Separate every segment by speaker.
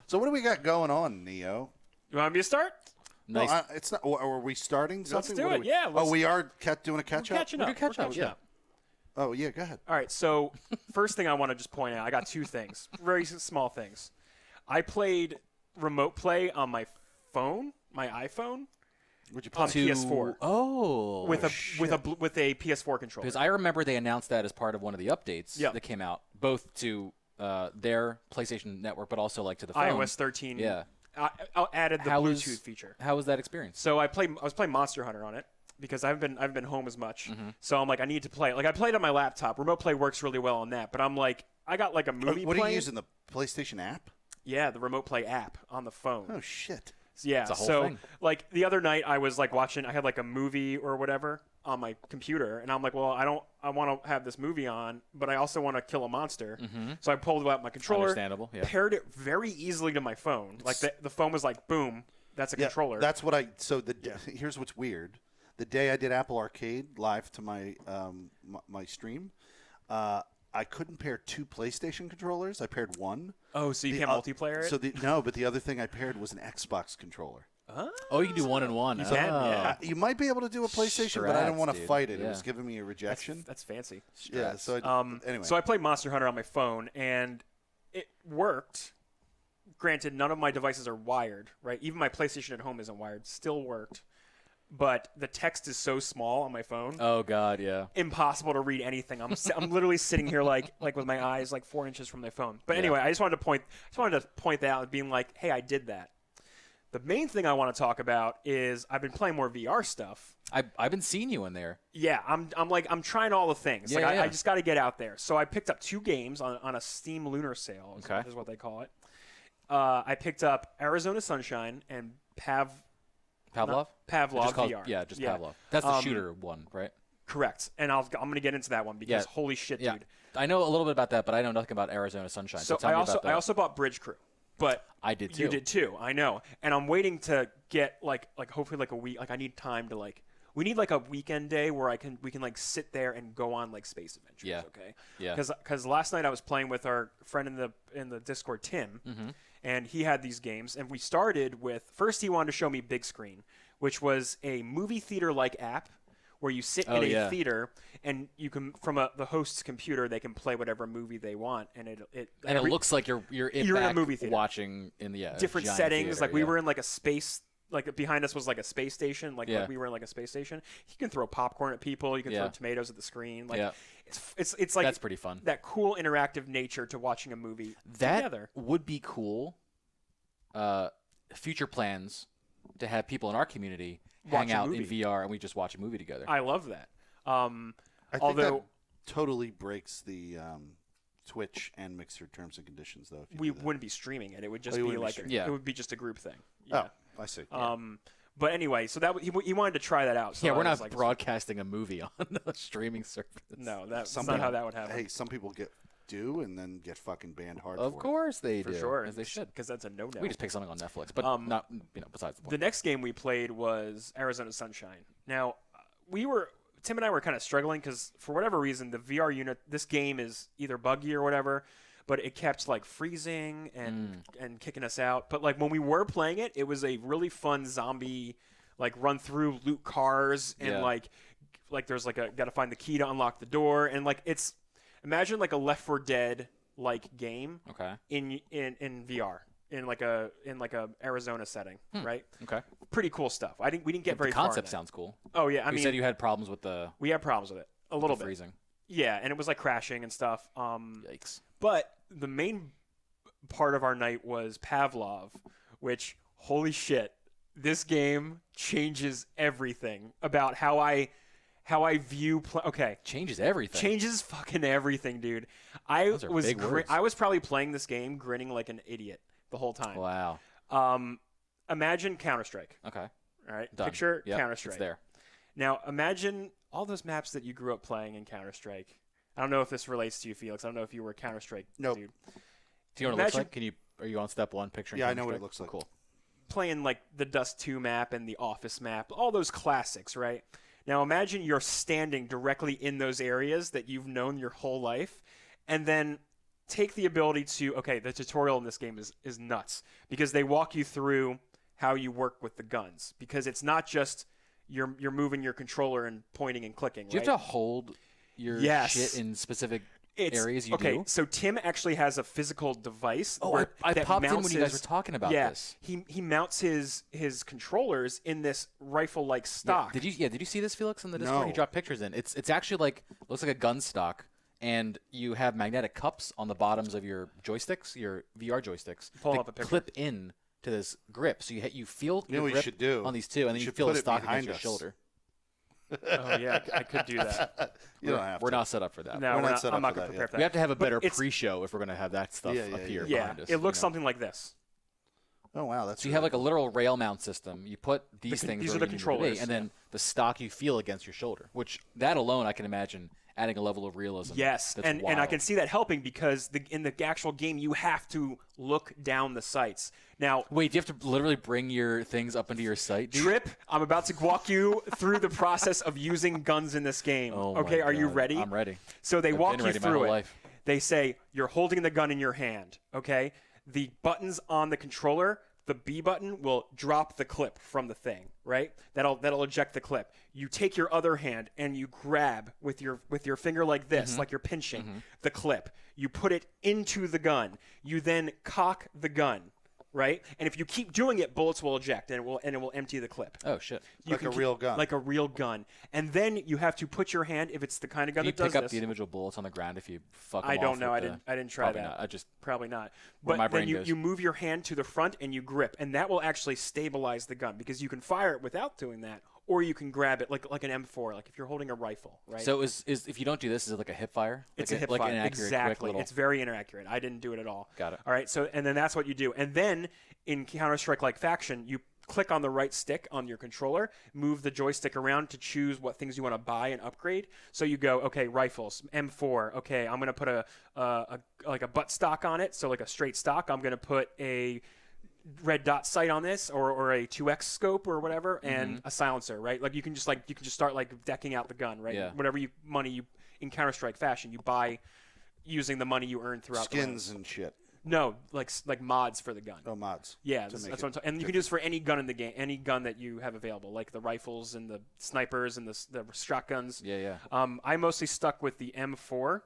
Speaker 1: So what do we got going on, Neo?
Speaker 2: You want me to start?
Speaker 3: Nice.
Speaker 1: No, it's not. Are we starting something?
Speaker 2: Let's do it.
Speaker 1: Yeah. We are doing a catch-up?
Speaker 2: Catching up.
Speaker 3: catch up, yeah.
Speaker 1: Oh, yeah, go ahead.
Speaker 2: All right, so first thing I want to just point out, I got two things, very small things. I played remote play on my phone, my iPhone,
Speaker 1: Would you
Speaker 2: on
Speaker 1: play?
Speaker 2: PS4.
Speaker 3: Oh.
Speaker 2: With a PS4 controller.
Speaker 3: Because I remember they announced that as part of one of the updates that came out, both to their PlayStation Network, but also like to the phone.
Speaker 2: iOS 13.
Speaker 3: Yeah.
Speaker 2: I added the Bluetooth feature.
Speaker 3: How was that experience?
Speaker 2: So I was playing Monster Hunter on it because I've been home as much. So I'm like, I need to play. Like I played on my laptop. Remote play works really well on that. But I'm like, I got like a movie.
Speaker 1: What are
Speaker 2: playing.
Speaker 1: you using, the PlayStation app?
Speaker 2: Yeah, the remote play app on the phone.
Speaker 1: Oh shit.
Speaker 2: Yeah.
Speaker 3: It's a whole
Speaker 2: so
Speaker 3: thing.
Speaker 2: like the other night I was like watching. I had like a movie or whatever on my computer, and I'm like, well, I want to have this movie on, but I also want to kill a monster. So I pulled out my controller.
Speaker 3: Understandable. Yeah.
Speaker 2: Paired it very easily to my phone. Like the phone was like, boom, that's a controller.
Speaker 1: That's what I. So here's what's weird. The day I did Apple Arcade live to my my stream, I couldn't pair two PlayStation controllers. I paired one.
Speaker 2: Oh, so you can't multiplayer it?
Speaker 1: So but the other thing I paired was an Xbox controller.
Speaker 3: Oh, you can do one and one.
Speaker 2: You can, yeah.
Speaker 1: You might be able to do a PlayStation, but I didn't want to fight it.
Speaker 3: Yeah.
Speaker 1: It was giving me a rejection.
Speaker 2: That's fancy.
Speaker 1: Yeah. So anyway.
Speaker 2: So I played Monster Hunter on my phone, and it worked. Granted, none of my devices are wired, right? Even my PlayStation at home isn't wired. Still worked. But the text is so small on my phone.
Speaker 3: Oh God, yeah.
Speaker 2: Impossible to read anything. I'm literally sitting here like with my eyes like 4 inches from my phone. But anyway, I just wanted to point that out, being like, hey, I did that. The main thing I want to talk about is I've been playing more VR stuff.
Speaker 3: I've been seeing you in there.
Speaker 2: Yeah, I'm trying all the things.
Speaker 3: Yeah,
Speaker 2: I just got to get out there. So I picked up 2 games on a Steam Lunar Sale, is what they call it. I picked up Arizona Sunshine and Pavlov VR.
Speaker 3: Just Pavlov. That's the shooter one, right?
Speaker 2: Correct. And I'm going to get into that one because holy shit, dude.
Speaker 3: I know a little bit about that, but I know nothing about Arizona Sunshine. So
Speaker 2: I also bought Bridge Crew. But
Speaker 3: I did too.
Speaker 2: You did too. I know. And I'm waiting to get like hopefully like a week. Like I need time to we need like a weekend day where we can like sit there and go on like space adventures.
Speaker 3: Yeah.
Speaker 2: Okay.
Speaker 3: Yeah.
Speaker 2: Because last night I was playing with our friend in the Discord, Tim, and he had these games, and we started with first he wanted to show me Big Screen, which was a movie theater like app where you sit in a theater and you can from the host's computer they can play whatever movie they want, and it
Speaker 3: looks like you're in
Speaker 2: a movie theater
Speaker 3: watching in the
Speaker 2: different settings.
Speaker 3: Theater,
Speaker 2: like we were in like a space. Like behind us was like a space station. Like we were in like a space station. You can throw popcorn at people. You can throw tomatoes at the screen. Like it's like
Speaker 3: that's pretty fun.
Speaker 2: That cool interactive nature to watching a movie together.
Speaker 3: That would be cool. Future plans to have people in our community hang out in VR and we just watch a movie together.
Speaker 2: I love that.
Speaker 1: I think that totally breaks the Twitch and Mixer terms and conditions, though. If
Speaker 2: we wouldn't be streaming it. It would just be like it would be just a group thing.
Speaker 1: Yeah. Oh, I see.
Speaker 2: But anyway, so that he wanted to try that out. So
Speaker 3: we're not broadcasting a movie on a streaming service.
Speaker 2: No, that's not how that would happen.
Speaker 1: Hey, some people do and then get fucking banned hard.
Speaker 3: Of course they do.
Speaker 2: For sure,
Speaker 3: as they should,
Speaker 2: because that's a no-no.
Speaker 3: We just pick something on Netflix, but not besides the point.
Speaker 2: The next game we played was Arizona Sunshine. Now Tim and I were kind of struggling because for whatever reason the VR unit, this game is either buggy or whatever, but it kept like freezing and kicking us out. But like when we were playing it, it was a really fun zombie like run through, loot cars, and like there's like got to find the key to unlock the door, and like it's imagine like a Left 4 Dead like game in VR. In like a Arizona setting, right?
Speaker 3: Okay.
Speaker 2: Pretty cool stuff. I think we didn't get very far.
Speaker 3: The concept sounds cool.
Speaker 2: Oh yeah, I mean,
Speaker 3: you said you had problems with
Speaker 2: we had problems with it a little bit.
Speaker 3: Freezing.
Speaker 2: Yeah, and it was like crashing and stuff.
Speaker 3: Yikes.
Speaker 2: But the main part of our night was Pavlov, which holy shit, this game changes everything about how I view
Speaker 3: changes everything.
Speaker 2: Changes fucking everything, dude. I was probably playing this game grinning like an idiot the whole time.
Speaker 3: Wow.
Speaker 2: Imagine Counter-Strike.
Speaker 3: Okay.
Speaker 2: All right.
Speaker 3: Done.
Speaker 2: Picture Counter-Strike.
Speaker 3: It's there.
Speaker 2: Now imagine all those maps that you grew up playing in Counter-Strike. I don't know if this relates to you, Felix. I don't know if you were a Counter-Strike dude.
Speaker 3: Do you know what it looks like? Are you on step 1 picturing?
Speaker 1: Yeah, I know what it looks like.
Speaker 3: Cool.
Speaker 2: Playing like the Dust 2 map and the Office map, all those classics, right? Now imagine you're standing directly in those areas that you've known your whole life, and then take the ability to the tutorial in this game is nuts because they walk you through how you work with the guns because it's not just you're moving your controller and pointing and clicking.
Speaker 3: Do you have to hold your shit in specific areas?
Speaker 2: Okay, so Tim actually has a physical device.
Speaker 3: Oh, I popped in when you guys were talking about this.
Speaker 2: He mounts his controllers in this rifle-like stock.
Speaker 3: Yeah, did you see this, Felix, on the Discord?
Speaker 1: No.
Speaker 3: He dropped pictures in. It's actually looks like a gun stock, and you have magnetic cups on the bottoms of your joysticks, your VR joysticks,
Speaker 2: Pull up a picture.
Speaker 3: clip in to this grip. So you feel your grip
Speaker 1: should do?
Speaker 3: on these two, and then you feel the stock against your shoulder.
Speaker 2: Oh yeah, I could do that.
Speaker 1: You don't have
Speaker 3: We're
Speaker 1: to.
Speaker 3: not set up for that.
Speaker 2: No,
Speaker 1: We're not set
Speaker 2: I'm
Speaker 1: up
Speaker 2: not
Speaker 1: for
Speaker 2: going
Speaker 1: that
Speaker 2: to prepare for that.
Speaker 3: We have to have a better
Speaker 2: it's-
Speaker 3: pre-show if we're going to have that stuff appear behind us.
Speaker 2: It looks something like this.
Speaker 1: Oh wow, that's.
Speaker 3: So you have like a literal rail mount system. You put these things.
Speaker 2: these
Speaker 3: where
Speaker 2: are the
Speaker 3: you need them to be,
Speaker 2: controllers,
Speaker 3: and then the stock you feel against your shoulder. Which that alone, I can imagine adding a level of realism.
Speaker 2: Yes,
Speaker 3: that's
Speaker 2: and I
Speaker 3: wild.
Speaker 2: can see that helping because in the actual game you have to look down the sights. Now,
Speaker 3: Wait, do you have to literally bring your things up into your sight? dude?
Speaker 2: Trip, I'm about to walk you through the process of using guns in this game.
Speaker 3: Oh my
Speaker 2: Okay, are you
Speaker 3: God.
Speaker 2: ready?
Speaker 3: I'm ready.
Speaker 2: So they
Speaker 3: I've
Speaker 2: walk
Speaker 3: been
Speaker 2: you
Speaker 3: ready my
Speaker 2: through
Speaker 3: whole
Speaker 2: it.
Speaker 3: life.
Speaker 2: They say you're holding the gun in your hand, okay? The buttons on the controller, the B button will drop the clip from the thing, right? That'll eject the clip. You take your other hand and you grab with your finger like this, like you're pinching the clip. You put it into the gun. You then cock the gun, right? And if you keep doing it, bullets will eject and it will empty the clip.
Speaker 3: Oh shit!
Speaker 1: Like a real gun.
Speaker 2: Like a real gun. And then you have to put your hand, if it's the kind of gun
Speaker 3: Can you
Speaker 2: that does
Speaker 3: pick up
Speaker 2: this.
Speaker 3: the individual bullets on the ground if you fuck them
Speaker 2: I
Speaker 3: off
Speaker 2: don't know.
Speaker 3: with
Speaker 2: I didn't try
Speaker 3: probably
Speaker 2: that.
Speaker 3: Not.
Speaker 2: Probably not.
Speaker 3: Where
Speaker 2: But
Speaker 3: my
Speaker 2: then
Speaker 3: brain goes.
Speaker 2: you move your hand to the front and you grip, and that will actually stabilize the gun because you can fire it without doing that, or you can grab it like an M4, like if you're holding a rifle, right?
Speaker 3: So is if you don't do this, is it like a hip fire?
Speaker 2: It's
Speaker 3: like
Speaker 2: a hip
Speaker 3: like
Speaker 2: fire.
Speaker 3: An inaccurate,
Speaker 2: Exactly.
Speaker 3: quick little...
Speaker 2: It's very inaccurate. I didn't do it at all.
Speaker 3: Got it.
Speaker 2: All right. So and then that's what you do, and then in Counter-Strike like Faction, you click on the right stick on your controller, move the joystick around to choose what things you want to buy and upgrade. So you go, okay, rifles, M4. Okay, I'm gonna put a butt stock on it, so like a straight stock. I'm gonna put a red dot sight on this, or a 2x scope or whatever, and a silencer, right? Like you can just start like decking out the gun, right?
Speaker 3: Yeah.
Speaker 2: Whatever money you in Counter-Strike Fashion you buy using the money you earn throughout the
Speaker 1: skins
Speaker 2: rounds.
Speaker 1: and shit.
Speaker 2: No, like mods for the gun.
Speaker 1: Oh, mods.
Speaker 2: Yeah,
Speaker 1: to
Speaker 2: that's
Speaker 1: make
Speaker 2: what
Speaker 1: it
Speaker 2: I'm talking. And you can do this for any gun in the game, any gun that you have available, like the rifles and the snipers and the shotguns.
Speaker 3: Yeah.
Speaker 2: I mostly stuck with the M4.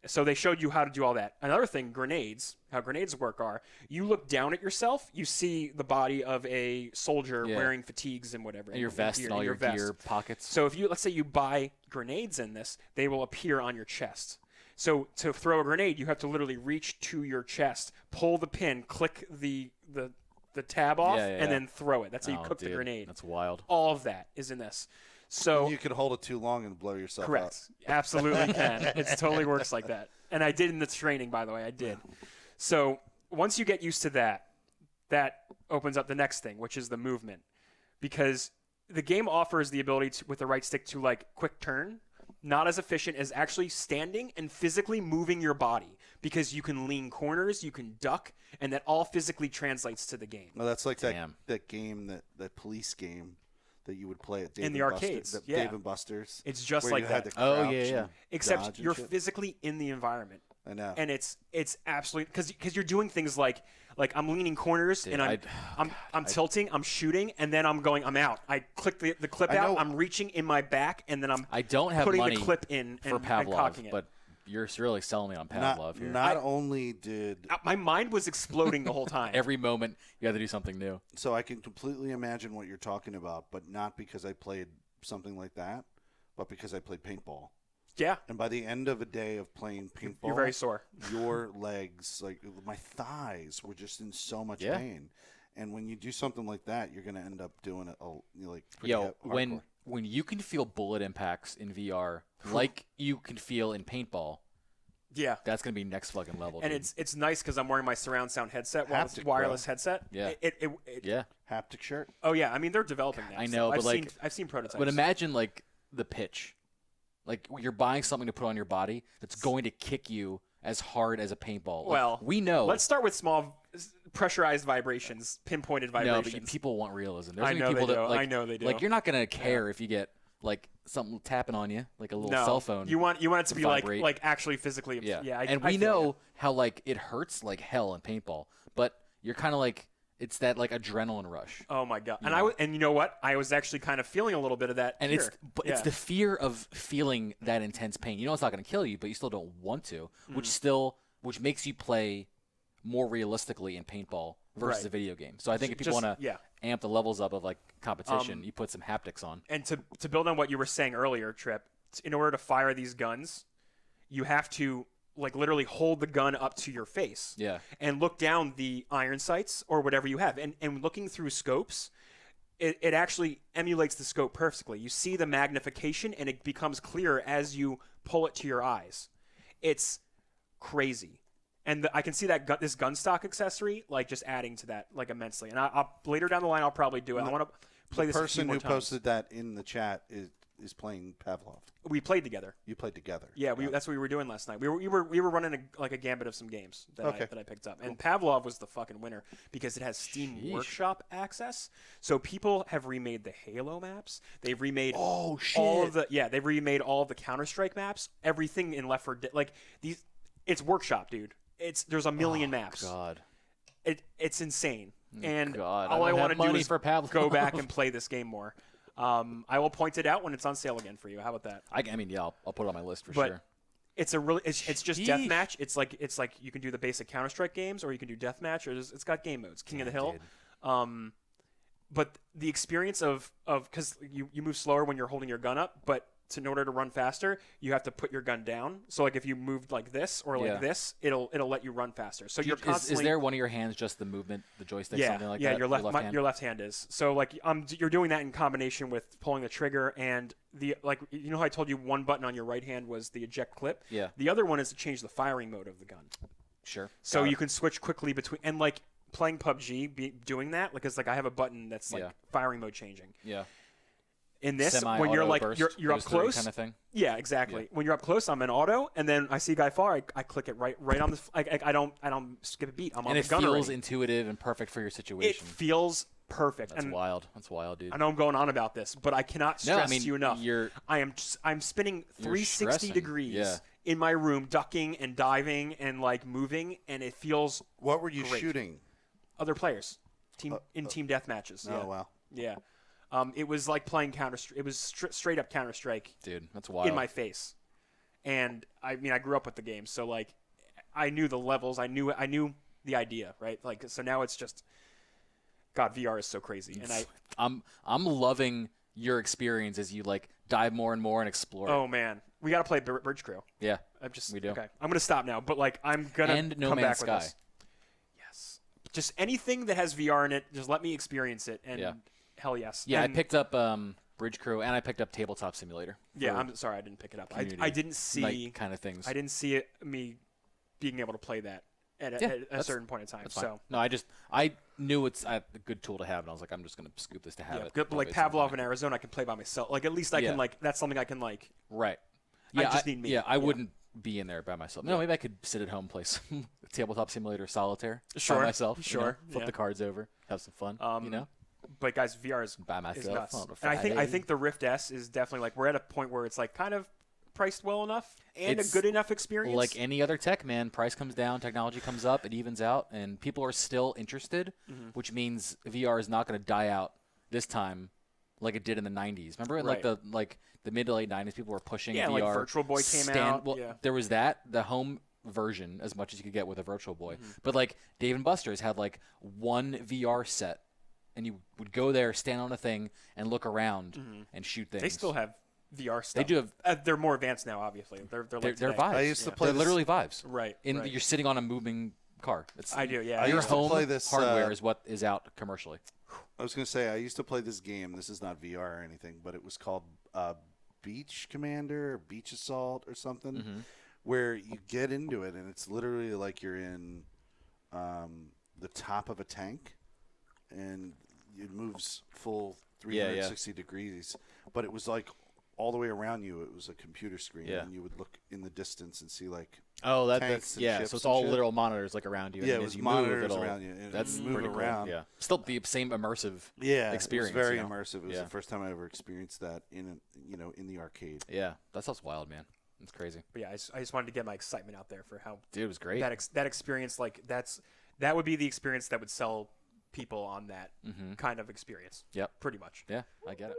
Speaker 2: So they showed you how to do all that. Another thing, grenades, how grenades work are, you look down at yourself, you see the body of a soldier wearing fatigues and whatever.
Speaker 3: And your vest and all your
Speaker 2: vest.
Speaker 3: gear pockets.
Speaker 2: So if let's say you buy grenades in this, they will appear on your chest. So to throw a grenade, you have to literally reach to your chest, pull the pin, click the tab off, and then throw it. That's how you cook the grenade.
Speaker 3: That's wild.
Speaker 2: All of that is in this. So
Speaker 1: You could hold it too long and blow yourself
Speaker 2: correct.
Speaker 1: up.
Speaker 2: Absolutely can. It totally works like that. And I did in the training, by the way. I did. So once you get used to that, that opens up the next thing, which is the movement. Because the game offers the ability to, with the right stick to like quick turn, not as efficient as actually standing and physically moving your body, because you can lean corners, you can duck, and that all physically translates to the game.
Speaker 1: Well, that's like
Speaker 3: Damn.
Speaker 1: that game, that police game that you would play at Dave
Speaker 2: In the
Speaker 1: and
Speaker 2: arcades,
Speaker 1: Buster's,
Speaker 2: yeah.
Speaker 1: Dave and Buster's.
Speaker 2: It's just
Speaker 1: where
Speaker 2: like
Speaker 1: you had
Speaker 2: that.
Speaker 1: to
Speaker 3: Oh,
Speaker 1: crouch
Speaker 3: yeah, yeah.
Speaker 1: and dodge
Speaker 2: Except
Speaker 1: and
Speaker 2: you're
Speaker 1: shit.
Speaker 2: physically in the environment.
Speaker 1: I know.
Speaker 2: And it's absolutely because you're doing things like I'm leaning corners,
Speaker 3: Dude,
Speaker 2: and I'm tilting, I'm shooting, and then I'm out. I click the clip
Speaker 1: I
Speaker 2: out.
Speaker 1: know.
Speaker 2: I'm reaching in my back, and then
Speaker 3: I don't have
Speaker 2: putting
Speaker 3: money
Speaker 2: the clip in
Speaker 3: for
Speaker 2: and
Speaker 3: Pavlov,
Speaker 2: cocking it.
Speaker 3: but you're really selling me on Pavlov here.
Speaker 1: Not only did
Speaker 2: My mind was exploding the whole time.
Speaker 3: Every moment you have to do something new.
Speaker 1: so I can completely imagine what you're talking about, but not because I played something like that, but because I played paintball.
Speaker 2: Yeah,
Speaker 1: And by the end of a day of playing paintball,
Speaker 2: you're very sore.
Speaker 1: your legs, like my thighs, were just in so much
Speaker 3: Yeah.
Speaker 1: pain. And when you do something like that, you're going to end up doing it like pretty
Speaker 3: Yo,
Speaker 1: hardcore.
Speaker 3: when you can feel bullet impacts in VR like you can feel in paintball,
Speaker 2: Yeah.
Speaker 3: that's gonna be next fucking level.
Speaker 2: And
Speaker 3: dude.
Speaker 2: it's nice because I'm wearing my surround sound headset,
Speaker 1: Haptic,
Speaker 2: wireless
Speaker 1: bro.
Speaker 2: headset.
Speaker 3: Yeah.
Speaker 2: It
Speaker 1: haptic shirt.
Speaker 2: Oh yeah, I mean they're developing that.
Speaker 3: I
Speaker 2: stuff.
Speaker 3: know, but
Speaker 2: I've seen prototypes.
Speaker 3: But imagine like the pitch, like you're buying something to put on your body that's going to kick you as hard as a paintball. Like,
Speaker 2: Well,
Speaker 3: we know.
Speaker 2: Let's start with small, pressurized vibrations, pinpointed
Speaker 3: no,
Speaker 2: vibrations.
Speaker 3: but people want realism. There's
Speaker 2: I
Speaker 3: gonna be
Speaker 2: know
Speaker 3: people
Speaker 2: they
Speaker 3: that
Speaker 2: do.
Speaker 3: like,
Speaker 2: I know they do.
Speaker 3: Like you're not gonna care if you get like something tapping on you, like a little
Speaker 2: No,
Speaker 3: cell phone.
Speaker 2: You want it to be
Speaker 3: vibrate.
Speaker 2: like actually physically.
Speaker 3: Yeah.
Speaker 2: Yeah.
Speaker 3: And
Speaker 2: I
Speaker 3: we
Speaker 2: feel
Speaker 3: know
Speaker 2: you.
Speaker 3: how like it hurts like hell in paintball, but you're kind of like it's that like adrenaline rush.
Speaker 2: Oh my god!
Speaker 3: know?
Speaker 2: And you know what? I was actually kind of feeling a little bit of that.
Speaker 3: And
Speaker 2: here.
Speaker 3: it's the fear of feeling that intense pain. You know it's not going to kill you, but you still don't want to,
Speaker 2: Mm.
Speaker 3: which makes you play more realistically in paintball versus
Speaker 2: Right.
Speaker 3: a video game. So I think if people want to amp the levels up of like competition, you put some haptics on.
Speaker 2: And to build on what you were saying earlier, Trip, in order to fire these guns, you have to like literally hold the gun up to your face.
Speaker 3: Yeah.
Speaker 2: And look down the iron sights or whatever you have. And looking through scopes, it actually emulates the scope perfectly. You see the magnification and it becomes clearer as you pull it to your eyes. It's crazy. And I can see that this gun stock accessory like just adding to that like immensely. And I'll later down the line I'll probably do it. I want to play
Speaker 1: The
Speaker 2: this a few
Speaker 1: person
Speaker 2: more
Speaker 1: who
Speaker 2: times.
Speaker 1: posted that in the chat is playing Pavlov.
Speaker 2: We played together.
Speaker 1: You played together.
Speaker 2: Yeah, that's what we were doing last night. We were running a gambit of some games that I picked up, and Pavlov was the fucking winner because it has Steam Workshop access. So people have remade the Halo maps. They've remade all of they've remade all of the Counter-Strike maps. Everything in Left 4 Dead, like these. It's Workshop, dude. There's a million maps.
Speaker 3: God.
Speaker 2: It's insane. And
Speaker 3: God,
Speaker 2: all I want to do is
Speaker 3: for Pavlov.
Speaker 2: go back and play this game more. I will point it out when it's on sale again for you. How about that?
Speaker 3: I mean, yeah, I'll put it on my list for
Speaker 2: But
Speaker 3: sure.
Speaker 2: it's just
Speaker 3: Sheesh.
Speaker 2: deathmatch. It's like you can do the basic Counter-Strike games, or you can do deathmatch, or it's got game modes. King of the Hill. But the experience of because you move slower when you're holding your gun up, but in order to run faster, you have to put your gun down. So like if you moved like this or like this, it'll let you run faster. So you're constantly.
Speaker 3: Is there one of your hands just the movement, the joystick, something like that?
Speaker 2: Yeah, your left hand is. So like you're doing that in combination with pulling the trigger and you know how I told you one button on your right hand was the eject clip.
Speaker 3: Yeah.
Speaker 2: The other one is to change the firing mode of the gun.
Speaker 3: Sure.
Speaker 2: So you can switch quickly between and like playing PUBG, doing that because like I have a button that's like firing mode changing.
Speaker 3: Yeah.
Speaker 2: In this, when
Speaker 3: Semi-auto
Speaker 2: you're like
Speaker 3: burst,
Speaker 2: you're up
Speaker 3: goes through
Speaker 2: close,
Speaker 3: kind of thing.
Speaker 2: Yeah, exactly. Yeah. When you're up close, I'm in auto, and then I see a guy far, I click it right on the. I don't skip a beat. I'm on the gun
Speaker 3: and it feels
Speaker 2: already.
Speaker 3: intuitive and perfect for your situation.
Speaker 2: It feels perfect.
Speaker 3: That's wild. That's wild, dude.
Speaker 2: I know I'm going on about this, but I cannot stress you enough. I'm spinning 360 degrees in my room, ducking and diving and like moving, and it feels.
Speaker 1: What were you
Speaker 2: great.
Speaker 1: shooting?
Speaker 2: Other players, team death matches.
Speaker 1: Oh wow.
Speaker 2: Yeah. It was like playing Counter-Strike. It was straight up Counter-Strike.
Speaker 3: Dude, that's wild.
Speaker 2: In my face. And I mean, I grew up with the game, so like, I knew the levels. I knew the idea, right? Like, so now it's just, God, VR is so crazy, and
Speaker 3: I'm loving your experience as you like dive more and more and explore.
Speaker 2: Oh man, we got to play Bridge Crew.
Speaker 3: Yeah,
Speaker 2: we do.
Speaker 3: Okay,
Speaker 2: I'm gonna stop now, but like, I'm gonna
Speaker 3: and No
Speaker 2: come
Speaker 3: Man's
Speaker 2: back
Speaker 3: Sky.
Speaker 2: with this. Yes, just anything that has VR in it, just let me experience it, and.
Speaker 3: Yeah.
Speaker 2: Hell yes.
Speaker 3: Yeah,
Speaker 2: and
Speaker 3: I picked up Bridge Crew and I picked up Tabletop Simulator.
Speaker 2: Yeah, I'm sorry I didn't pick it up. I didn't see
Speaker 3: kind of things.
Speaker 2: I didn't see me being able to play that at a certain point in time. So
Speaker 3: no, I knew it's a good tool to have, and I was like, I'm just gonna scoop this to have it.
Speaker 2: Good, like Pavlov in Arizona, I can play by myself. Like at least I can like that's something I can like.
Speaker 3: Right.
Speaker 2: Yeah, I just need me.
Speaker 3: Yeah, I wouldn't be in there by myself. No, maybe I could sit at home and play some Tabletop Simulator Solitaire by myself.
Speaker 2: Sure.
Speaker 3: You know, flip the cards over, have some fun. You know.
Speaker 2: But guys, VR is
Speaker 3: by myself
Speaker 2: is nuts.
Speaker 3: on a
Speaker 2: And I think the Rift S is definitely like we're at a point where it's like kind of priced well enough and
Speaker 3: it's
Speaker 2: a good enough experience.
Speaker 3: Like any other tech, man, price comes down, technology comes up, it evens out, and people are still interested, which means VR is not going to die out this time like it did in the 90s. Remember in like the mid to late 90s, people were pushing VR.
Speaker 2: Like Virtual Boy came out.
Speaker 3: Well, there was that, the home version, as much as you could get with a Virtual Boy. But like Dave & Buster's had like one VR set. And you would go there, stand on a thing, and look around and shoot things.
Speaker 2: They still have VR stuff.
Speaker 3: They do have.
Speaker 2: They're more advanced now, obviously. They're
Speaker 3: Vives.
Speaker 1: I used to play.
Speaker 3: They're literally Vives.
Speaker 2: Right.
Speaker 3: You're sitting on a moving car.
Speaker 2: I do. Yeah.
Speaker 1: I
Speaker 3: your
Speaker 1: used to
Speaker 3: home
Speaker 1: play this,
Speaker 3: hardware is what is out commercially.
Speaker 1: I was going to say I used to play this game. This is not VR or anything, but it was called Beach Commander or Beach Assault or something, where you get into it and it's literally like you're in the top of a tank, and it moves full 360 degrees. But it was like all the way around you, it was a computer screen,
Speaker 3: Yeah.
Speaker 1: and you would look in the distance and see like
Speaker 4: that's
Speaker 1: tanks and
Speaker 4: yeah.
Speaker 1: ships
Speaker 4: So it's
Speaker 1: and
Speaker 4: all
Speaker 1: shit.
Speaker 4: literal monitors like around you.
Speaker 1: Yeah,
Speaker 4: and
Speaker 1: it
Speaker 4: as
Speaker 1: was
Speaker 4: you
Speaker 1: monitors
Speaker 4: move, it'll,
Speaker 1: around you. And
Speaker 4: That's
Speaker 1: you move
Speaker 4: pretty cool.
Speaker 1: around.
Speaker 4: Yeah.
Speaker 3: Still the same immersive
Speaker 1: Yeah,
Speaker 3: experience.
Speaker 1: It was very
Speaker 3: you know?
Speaker 1: immersive. It was
Speaker 3: Yeah.
Speaker 1: the first time I ever experienced that in the arcade.
Speaker 3: Yeah, that sounds wild, man. It's crazy.
Speaker 2: But yeah, I just wanted to get my excitement out there for how
Speaker 3: Dude, it was great.
Speaker 2: that experience, like that would be the experience that would sell people on that kind of experience.
Speaker 3: Yep.
Speaker 2: Pretty much.
Speaker 3: Yeah, I get it.